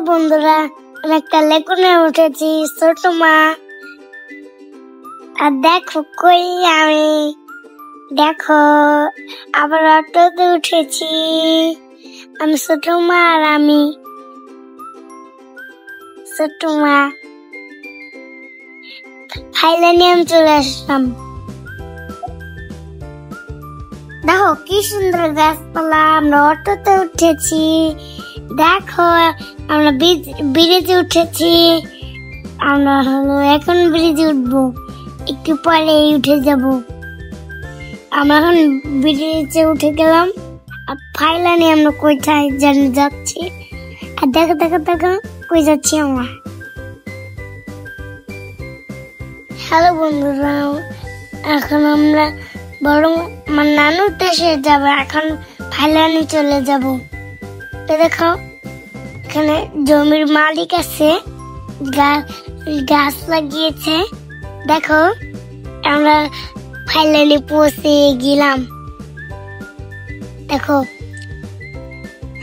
বন্ধুরা, আমি একটা লেগুনে উঠেছি, ছোট মা। আর দেখো কই আমি, দেখো আবার অটোতে উঠেছি। আমি ছোট মা আর আমি ছোট মা। ফাইলে আমি চলে আসলাম। দেখো কি সুন্দর গাছপালা। আমরা অটোতে উঠেছি। দেখো আমরা ব্রিজে উঠেছি। আমরা এখন ব্রিজে উঠবো, একটু পরে উঠে যাব। আমরা এখন ব্রিজে উঠে গেলাম। আর ফাইলানি আমরা কোথায় জানি যাচ্ছি। আর দেখো দেখো দেখো কই যাচ্ছি আমরা। হ্যালো বন্ধুরা, এখন আমরা বরং আমার নানুর দেশে যাবো। এখন ফাইলানি চলে যাব। দেখো এখানে জমির মালিক আছে, গাছ লাগিয়েছে। দেখো আমরা ফাইনালি পৌঁছে গেলাম। দেখো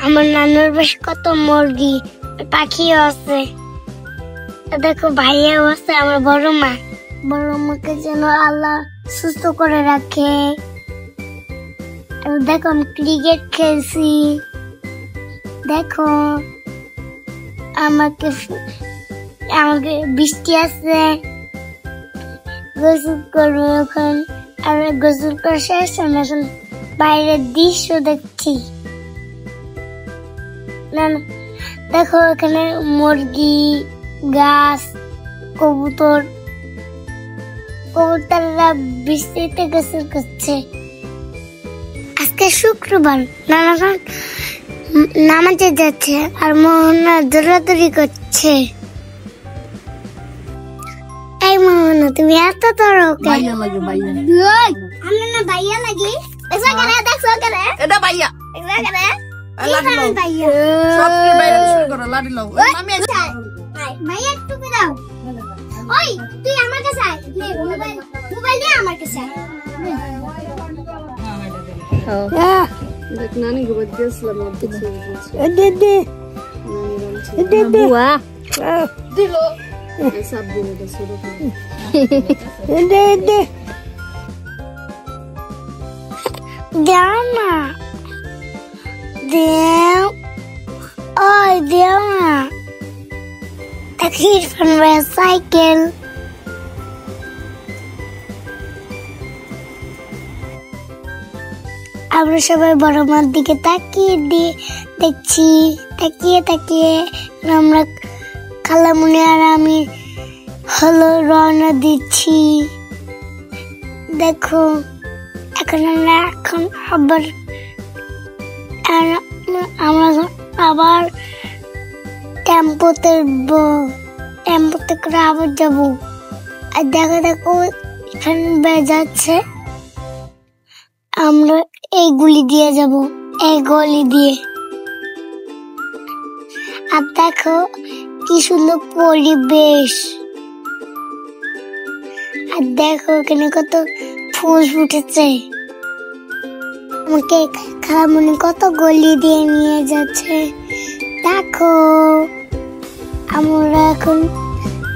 আমার নানুর বেশ কত মুরগি পাখিও আছে। দেখো ভাইয়াও আছে। আমার বড় মাকে যেন আল্লাহ সুস্থ করে রাখে। দেখো আমি ক্রিকেট খেলছি। দেখো আমাকে বৃষ্টি আছে, গোসল করবো এখন। আর গোসল করে শেষ আমি এখন বাইরের দৃশ্য দেখছি। না দেখো এখানে মুরগি, গাছ, কবুতররা বৃষ্টিতে গোসল করছে। আজকে শুক্রবার, নামাজে যাচ্ছে আর মোহনা দৌড়াদৌড়ি করছে। এই মোহনা তুমি এত দৌড়ো কেন? আমরা না ভাইয়া লাগি। এসা করে দেখছো করে এটা ভাইয়া, এসা করে লাডি লও সব কি বাইরে শুরু করো। লাডি লও আমি ভাইয়া একটু দাও। ওই তুই আমার কাছে আয়, মোবাইল দে আমার কাছে। হ্যাঁ দেখ নানি গো বলছিলাম আর কিছু দে বুয়া দিলো সব দিলো তো শুরু করে দে দাও না, দেও ওই দেও না। দেখি সাইকেল। আমরা সবাই বড় মার দিকে তাকিয়ে দেখছি। তাকিয়ে আমরা খালামুনি আর আমি রওনা দিচ্ছি। দেখো এখন আমরা আবার টেম্পোতে করে আবার যাবো। আর দেখো এখানে বেজাচ্ছে। আমরা এই গলি দিয়ে যাব, এই গলি দিয়ে। আর দেখো কি সুন্দর পরিবেশ। আর দেখো এখানে কত ফুল ফুটেছে। আমাকে খালামুনি কত গলি দিয়ে নিয়ে যাচ্ছে। দেখো আমরা এখন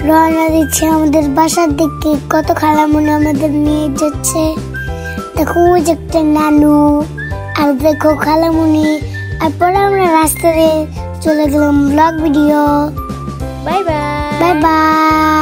রওনা দিচ্ছি আমাদের বাসার দিকে। কত খালামুনি আমাদের নিয়ে যাচ্ছে। দেখো ওই যে একটা নানু, আর দেখো খালামুনি। আর পরে আমরা রাস্তায় চলে গেলাম। Blog video. Bye bye.